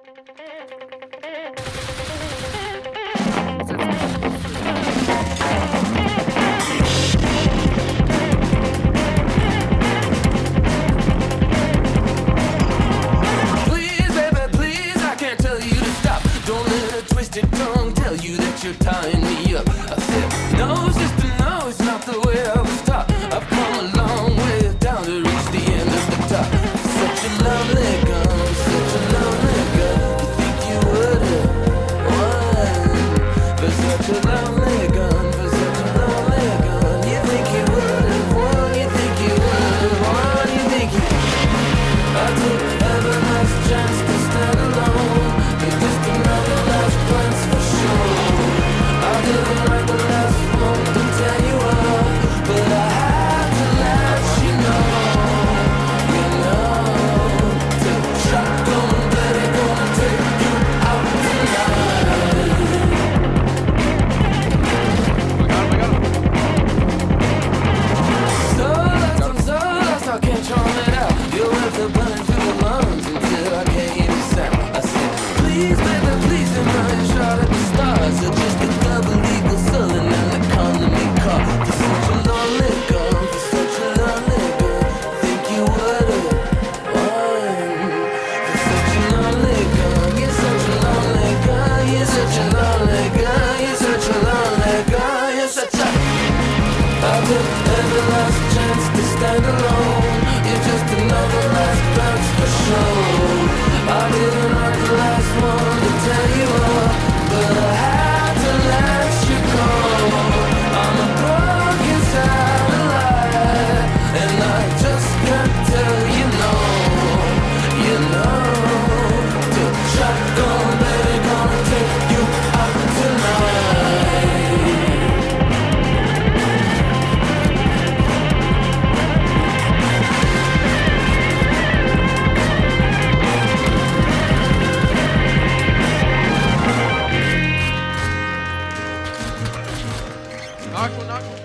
Please, baby, please, I can't tell you to stop. Don't let a twisted tongue tell you that you're tying me up. I said, no, sister, no, it's not the way I was taught. I've come a long way down to reach the end of the top. Such a lovely gun, such a lovely gun. You think you would have won for such a lovely gun, for such a lovely gun. You think you would have won, you think you would have won, you think you. I took every last chance to stand alone. It's just another last glance for sure. I didn't write the last one to tell you all, but I had to let you know. You know, to shotgun Betty gonna take you out tonight. So lost, I'm so lost, I can't charm it out. You're with the burning through the lungs until I can't hear the sound. I said, please, baby, please, and I shot at the stars. You're just a double eagle sullen and economy car. For such a lonely gun, for such a lonely gun. Think you would've won. For such a lonely gun, you're such a lonely gun. You're such a lonely gun. You're such a lonely gun. You're such a. I took every last chance to stand alone. You're just another last glance for sure. I didn't write the last one to tell you all, but I had to let you go. I'm a broken satellite, and I just can't tell you no. You know, to shotgun baby gonna take you out tonight. Knock one, knock one.